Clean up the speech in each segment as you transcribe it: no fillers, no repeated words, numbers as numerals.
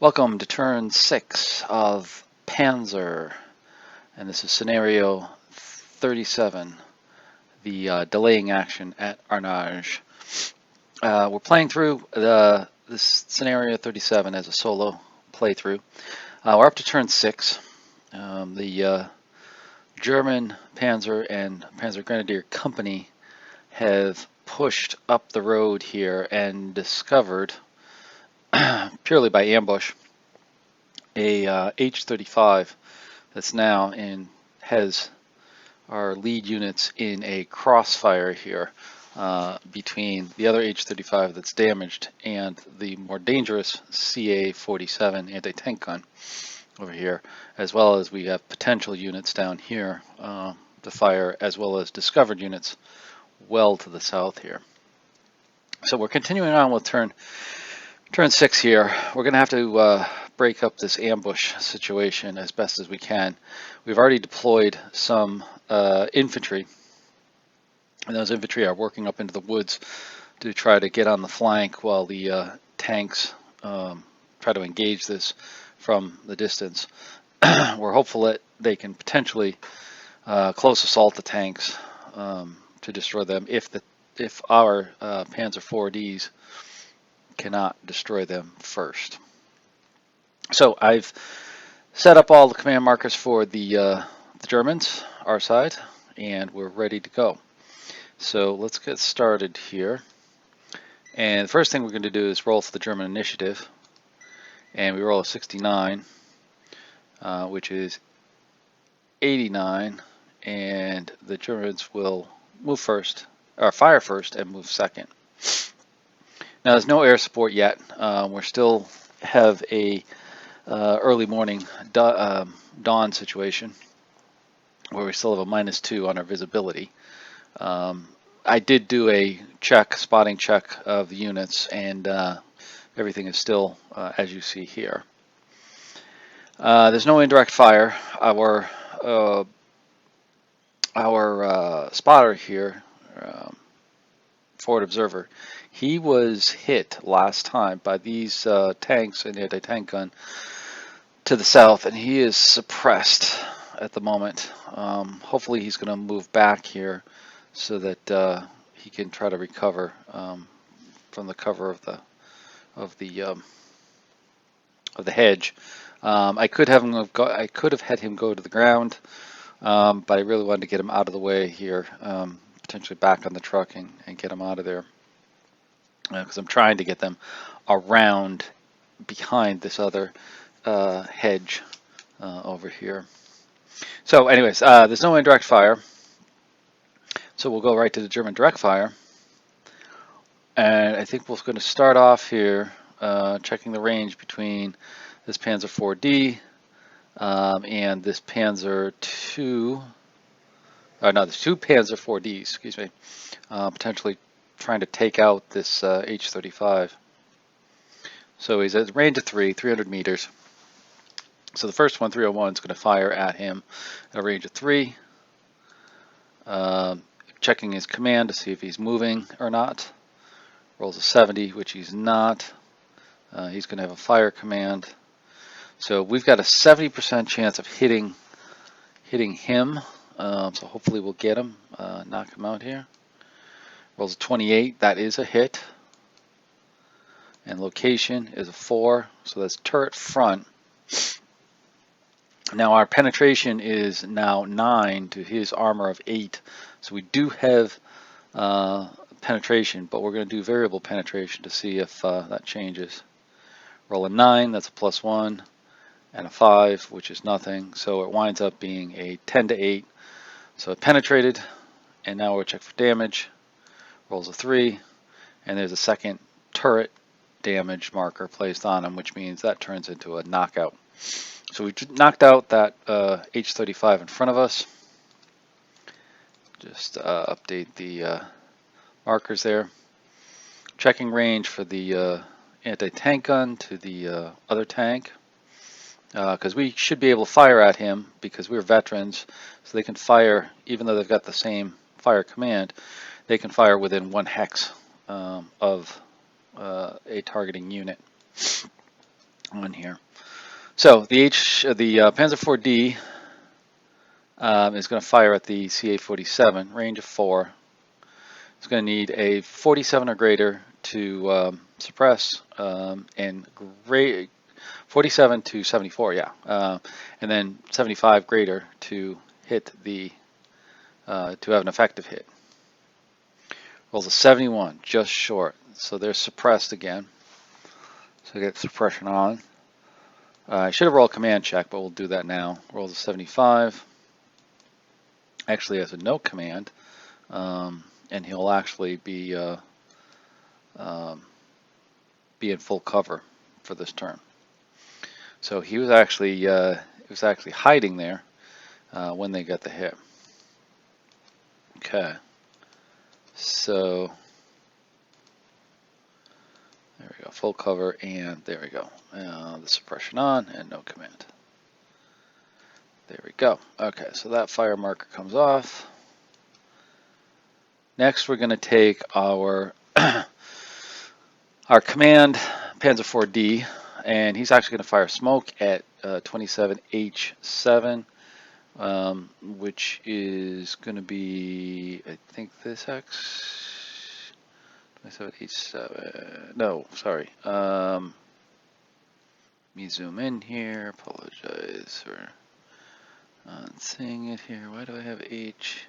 Welcome to turn 6 of Panzer, and this is scenario 37, the delaying action at Arnage. We're playing through this scenario 37 as a solo playthrough. We're up to turn 6. The German Panzer and Panzer Grenadier Company have pushed up the road here and discovered, purely by ambush, a H-35 that's now has our lead units in a crossfire here between the other H-35 that's damaged and the more dangerous CA-47 anti-tank gun over here, as well as we have potential units down here to fire, as well as discovered units well to the south here. So we're continuing on with turn 6 here. We're going to have to break up this ambush situation as best as we can. We've already deployed some infantry, and those infantry are working up into the woods to try to get on the flank while the tanks try to engage this from the distance. We're hopeful that they can potentially close assault the tanks to destroy them if our Panzer 4Ds cannot destroy them first. So I've set up all the command markers for the Germans, our side, and we're ready to go. So let's get started here. And the first thing we're going to do is roll for the German initiative, and we roll a 69, which is 89, and the Germans will move first, or fire first, and move second. Now there's no air support yet. We still have a early morning dawn situation where we still have a -2 on our visibility. I did do a spotting check of the units, and everything is still as you see here. There's no indirect fire. Our spotter here, forward observer, he was hit last time by these tanks and the anti-tank gun to the south, and he is suppressed at the moment. Hopefully he's going to move back here so that he can try to recover from the cover of the hedge. I could have had him go to the ground, but I really wanted to get him out of the way here, potentially back on the truck and get him out of there, because I'm trying to get them around behind this other hedge over here. So anyways, there's no indirect fire, so we'll go right to the German direct fire. And I think we're going to start off here checking the range between this Panzer 4D and this Panzer 2, there's two Panzer 4Ds, excuse me, potentially trying to take out this H-35. So he's at a range of 300 meters. So the first one, 301, is going to fire at him at a range of 3. Checking his command to see if he's moving or not. Rolls a 70, which he's not. He's going to have a fire command. So we've got a 70% chance of hitting him. So hopefully we'll get him, knock him out here. Rolls a 28, that is a hit. And location is a 4, so that's turret front. Now our penetration is now 9 to his armor of 8. So we do have penetration, but we're going to do variable penetration to see if that changes. Roll a 9, that's a +1, and a 5, which is nothing. So it winds up being a 10 to 8. So it penetrated, and now we'll check for damage. Rolls a 3, and there's a second turret damage marker placed on him, which means that turns into a knockout. So we knocked out that H-35 in front of us. Just update the markers there. Checking range for the anti-tank gun to the other tank, because we should be able to fire at him because we're veterans, so they can fire, even though they've got the same fire command, they can fire within 1 hex of a targeting unit. on here. So the Panzer 4D is going to fire at the CA-47, range of 4. It's going to need a 47 or greater to suppress, and 47 to 74, yeah, and then 75 greater to hit the to have an effective hit. Rolls a 71, just short, so they're suppressed again. So get suppression on. I should have rolled a command check, but we'll do that now. Rolls a 75. Actually has a no command, and he'll actually be in full cover for this turn. So he was actually hiding there when they got the hit. Okay, so there we go, full cover, and there we go. The suppression on and no command. There we go. Okay, so that fire marker comes off. Next, we're going to take our our command Panzer 4D, and he's actually going to fire smoke at 27H7, which is going to be, I think, this X. 27H7. No, sorry. Let me zoom in here. Apologize for not seeing it here. Why do I have H7?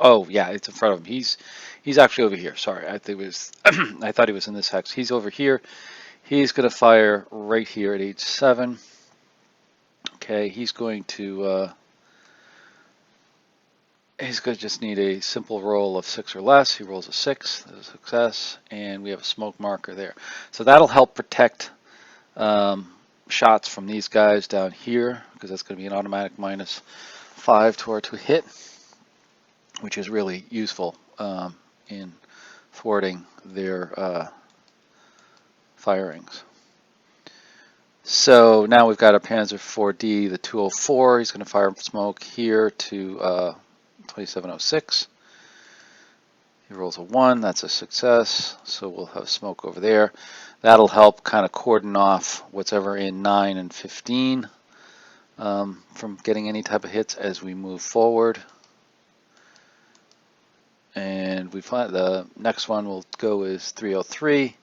Oh, yeah, it's in front of him. He's actually over here. Sorry, I think it was. I thought he was in this hex. He's over here. He's going to fire right here at H7. Okay, he's going to just need a simple roll of 6 or less. He rolls a 6, that's a success, and we have a smoke marker there. So that'll help protect shots from these guys down here, because that's going to be an automatic -5 to hit, which is really useful in thwarting their firings. So now we've got our Panzer 4D, the 204. He's going to fire smoke here to 2706. He rolls a 1. That's a success. So we'll have smoke over there. That'll help kind of cordon off what's ever in 9 and 15 from getting any type of hits as we move forward. And we find the next one we'll go is 303,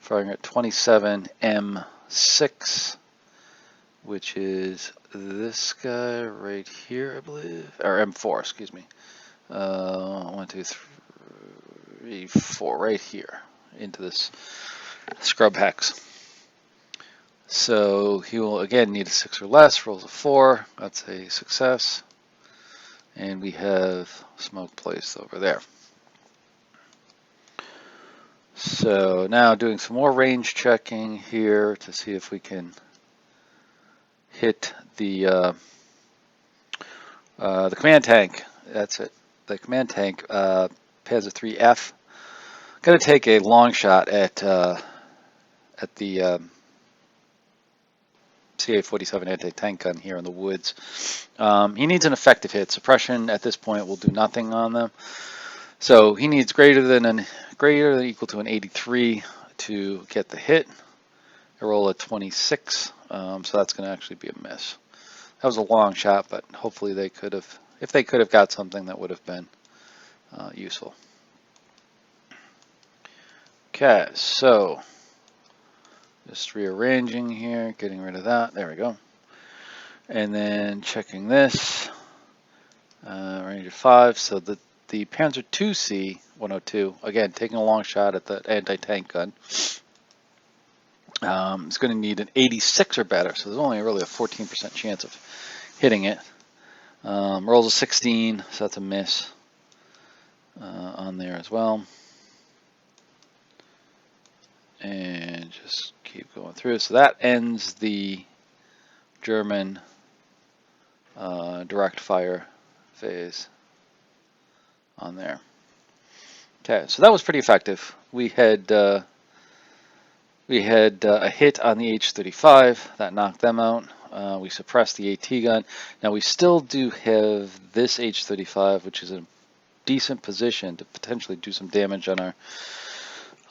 firing at 27M6, which is this guy right here, I believe, or M4, excuse me. 1, 2, 3, 4, right here into this scrub hex. So he will again need a 6 or less, rolls a 4, that's a success. And we have smoke placed over there. So now doing some more range checking here to see if we can hit the command tank. That's it. The command tank, Panzer 3F. Going to take a long shot at the CA-47 anti-tank gun here in the woods. He needs an effective hit. Suppression at this point will do nothing on them. So he needs greater than equal to an 83 to get the hit. I roll a 26, so that's going to actually be a miss. That was a long shot, but hopefully they could have, if they could have got something that would have been useful. Okay, so just rearranging here, getting rid of that. There we go. And then checking this, range of 5. So the Panzer 2C 102, again, taking a long shot at the anti-tank gun. It's going to need an 86 or better, so there's only really a 14% chance of hitting it. Rolls a 16, so that's a miss on there as well. And just keep going through. So that ends the German direct fire phase on there. Okay, so that was pretty effective. We had a hit on the H-35 that knocked them out. We suppressed the AT gun. Now we still do have this H-35, which is a decent position to potentially do some damage on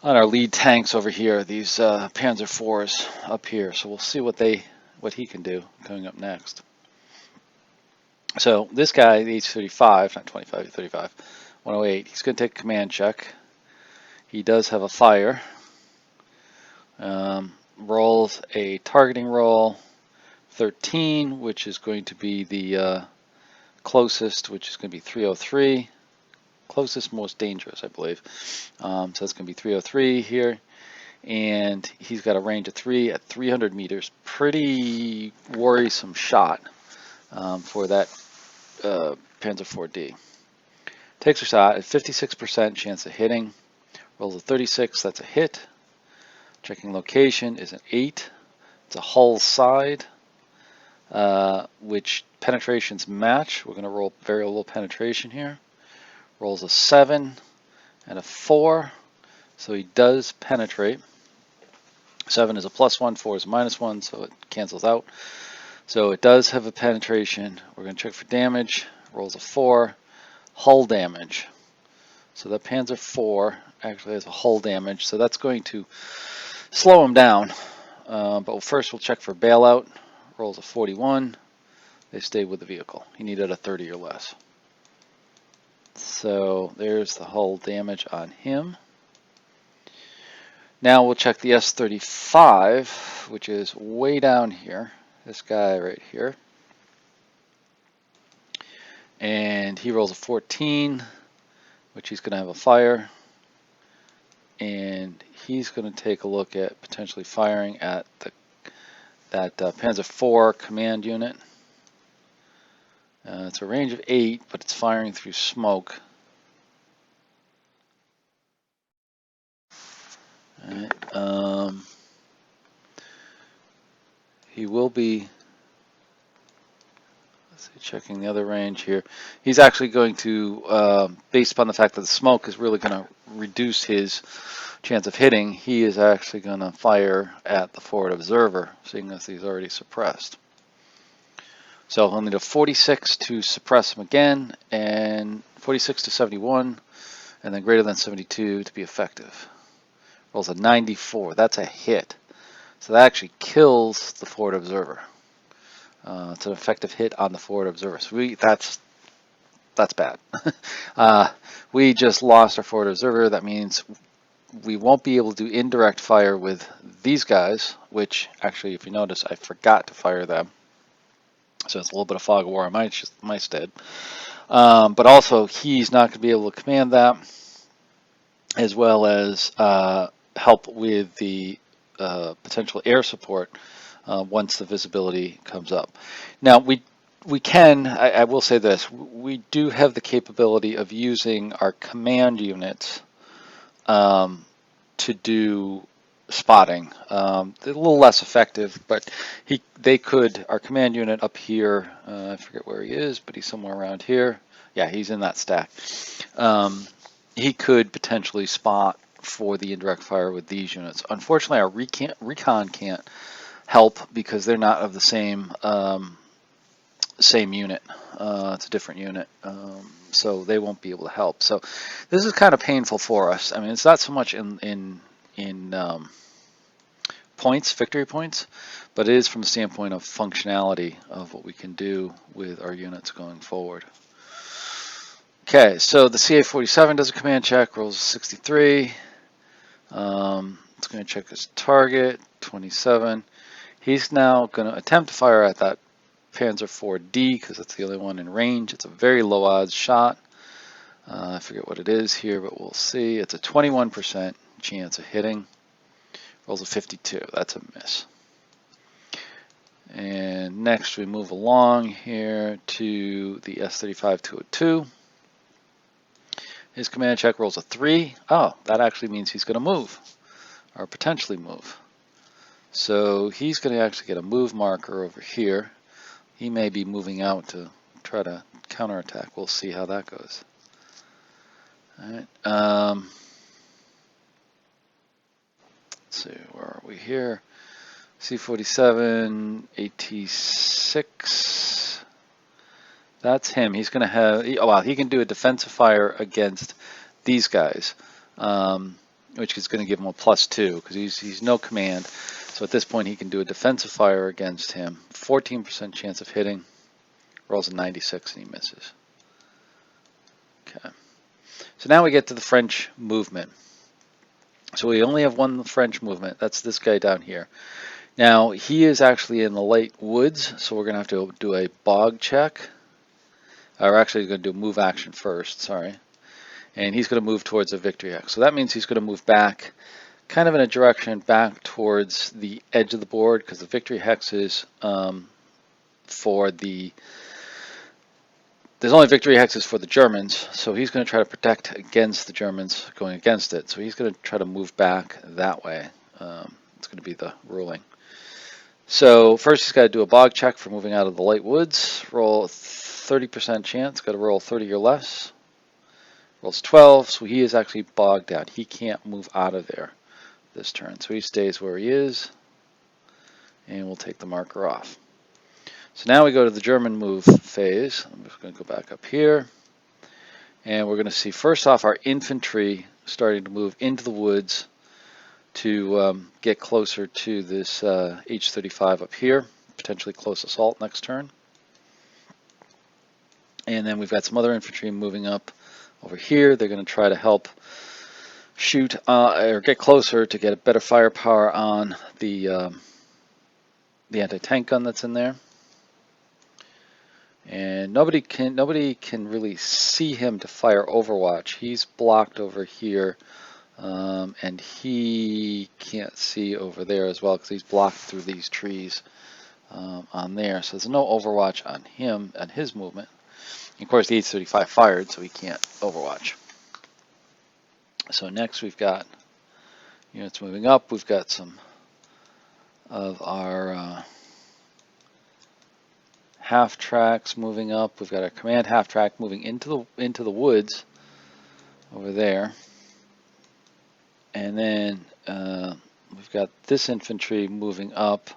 on our lead tanks over here, these Panzer IVs up here. So we'll see what he can do coming up next. So this guy, the H-35, not 25, 35, 108, he's going to take a command check. He does have a fire. Rolls a targeting roll, 13, which is going to be the closest, which is going to be 303. Closest, most dangerous, I believe. So it's going to be 303 here. And he's got a range of 3 at 300 meters. Pretty worrisome shot for that Panzer IV-D. Takes a shot at 56% chance of hitting. Rolls a 36, that's a hit. Checking location is an 8. It's a hull side, which penetrations match. We're going to roll variable penetration here. Rolls a 7 and a 4, so he does penetrate. 7 is a +1, 4 is a -1, so it cancels out. So it does have a penetration. We're going to check for damage. Rolls a 4, hull damage. So that Panzer IV actually has a hull damage, so that's going to slow him down. But first we'll check for bailout. Rolls a 41. They stay with the vehicle. He needed a 30 or less. So there's the hull damage on him. Now we'll check the S-35, which is way down here. This guy right here. And he rolls a 14, which he's going to have a fire. And he's going to take a look at potentially firing at that Panzer IV command unit. It's a range of 8, but it's firing through smoke. All right. He will be, let's see, checking the other range here. He's actually going to, based upon the fact that the smoke is really going to reduce his chance of hitting, he is actually going to fire at the forward observer, seeing as he's already suppressed. So he'll need a 46 to suppress him again, and 46 to 71, and then greater than 72 to be effective. Rolls a 94. That's a hit. So that actually kills the forward observer. It's an effective hit on the forward observer. So that's bad. We just lost our forward observer. That means we won't be able to do indirect fire with these guys, which actually, if you notice, I forgot to fire them. So it's a little bit of fog of war on my stead. But also, he's not going to be able to command that, as well as help with the potential air support once the visibility comes up. Now, we can, I will say this, we do have the capability of using our command units to do spotting. A little less effective, but our command unit up here, I forget where he is, but he's somewhere around here. Yeah, he's in that stack. He could potentially spot for the indirect fire with these units. Unfortunately, our recon can't help because they're not of the same unit. It's a different unit, so they won't be able to help. So this is kind of painful for us. I mean, it's not so much in points, victory points, but it is from the standpoint of functionality of what we can do with our units going forward. Okay, so the CA-47 does a command check, rolls a 63. It's going to check his target, 27. He's now going to attempt to fire at that Panzer IV-D because that's the only one in range. It's a very low odds shot. I forget what it is here, but we'll see. It's a 21% chance of hitting. Rolls a 52. That's a miss. And next we move along here to the S-35-202. His command check rolls a 3. Oh, that actually means he's going to move, or potentially move. So he's going to actually get a move marker over here. He may be moving out to try to counterattack. We'll see how that goes. All right. Let's see, where are we here? C-47, AT-6. That's him. He's going to have, he can do a defensive fire against these guys. which is going to give him a +2 because he's no command. So at this point he can do a defensive fire against him. 14% chance of hitting. Rolls a 96 and he misses. Okay. So now we get to the French movement. So we only have one French movement. That's this guy down here. Now he is actually in the late woods, so we're going to have to do a bog check. We're actually going to do a move action first, sorry. And he's going to move towards a victory hex. So that means he's going to move back, kind of in a direction back towards the edge of the board, because the victory hex is for the... There's only victory hexes for the Germans, so he's going to try to protect against the Germans going against it. So he's going to try to move back that way. It's going to be the ruling. So first he's got to do a bog check for moving out of the light woods. Roll 30% chance, got to roll 30 or less. Rolls 12, so he is actually bogged down. He can't move out of there this turn. So he stays where he is, and we'll take the marker off. So now we go to the German move phase. I'm just going to go back up here, and we're going to see first off our infantry starting to move into the woods to get closer to this H-35 up here, potentially close assault next turn. And then we've got some other infantry moving up over here. They're going to try to help shoot or get closer to get a better firepower on the anti-tank gun that's in there. And nobody can really see him to fire Overwatch. He's blocked over here, and he can't see over there as well because he's blocked through these trees on there. So there's no Overwatch on him and his movement. Of course, the H-35 fired, so he can't overwatch. So next we've got units moving up. We've got some of our half tracks moving up. We've got our command half track moving into the woods over there. And then we've got this infantry moving up,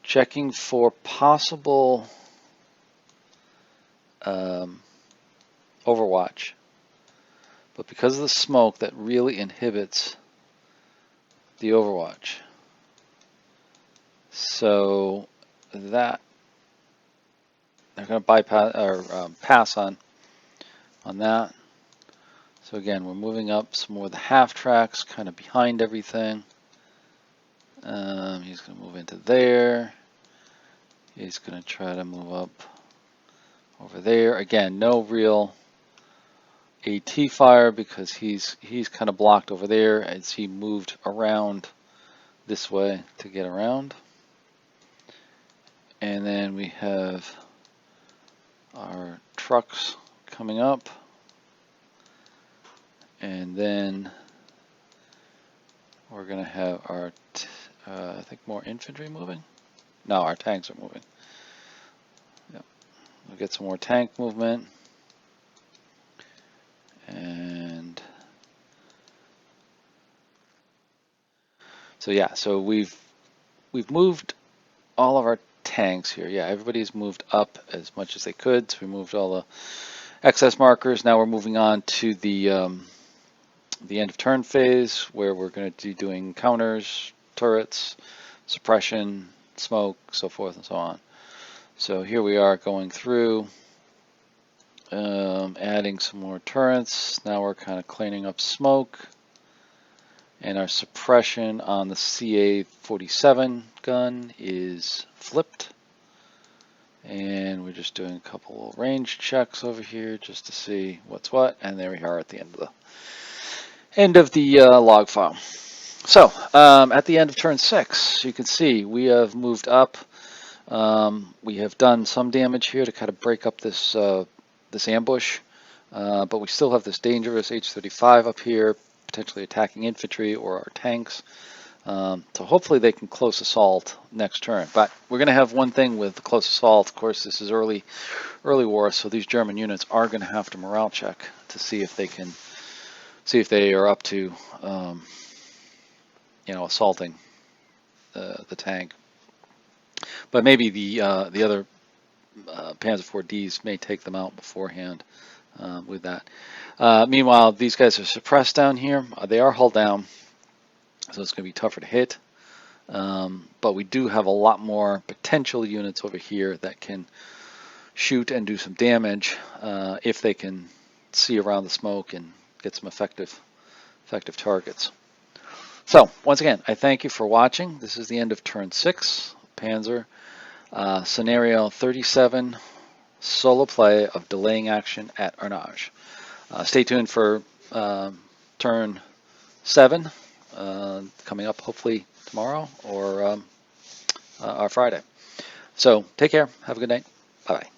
checking for possible Overwatch, but because of the smoke that really inhibits the Overwatch, so that they're going to bypass or pass on that. So again, we're moving up some more of the half tracks, kind of behind everything. He's going to move into there. He's going to try to move up over there. Again, no real AT fire because he's kind of blocked over there as he moved around this way to get around. And then we have our trucks coming up. And then we're going to have our, I think, more infantry moving. No, our tanks are moving. We'll get some more tank movement, and so yeah, so we've moved all of our tanks here. Yeah, everybody's moved up as much as they could. So we moved all the excess markers. Now we're moving on to the end of turn phase, where we're going to be doing counters, turrets, suppression, smoke, so forth and so on. So here we are going through, adding some more turrets. Now we're kind of cleaning up smoke. And our suppression on the CA-47 gun is flipped. And we're just doing a couple of range checks over here just to see what's what. And there we are at the end of the log file. So at the end of turn 6, you can see we have moved up. We have done some damage here to kind of break up this this ambush, but we still have this dangerous H-35 up here, potentially attacking infantry or our tanks. So hopefully they can close assault next turn. But we're going to have one thing with the close assault. Of course, this is early war, so these German units are going to have to morale check to see if they are up to assaulting the tank. But maybe the other Panzer IVs may take them out beforehand. with that. Meanwhile, these guys are suppressed down here. They are hull down, so it's going to be tougher to hit. But we do have a lot more potential units over here that can shoot and do some damage if they can see around the smoke and get some effective targets. So once again, I thank you for watching. This is the end of turn 6, Panzer, scenario 37, solo play of delaying action at Arnage. Stay tuned for turn 7 coming up hopefully tomorrow or Friday. So take care. Have a good night. Bye-bye.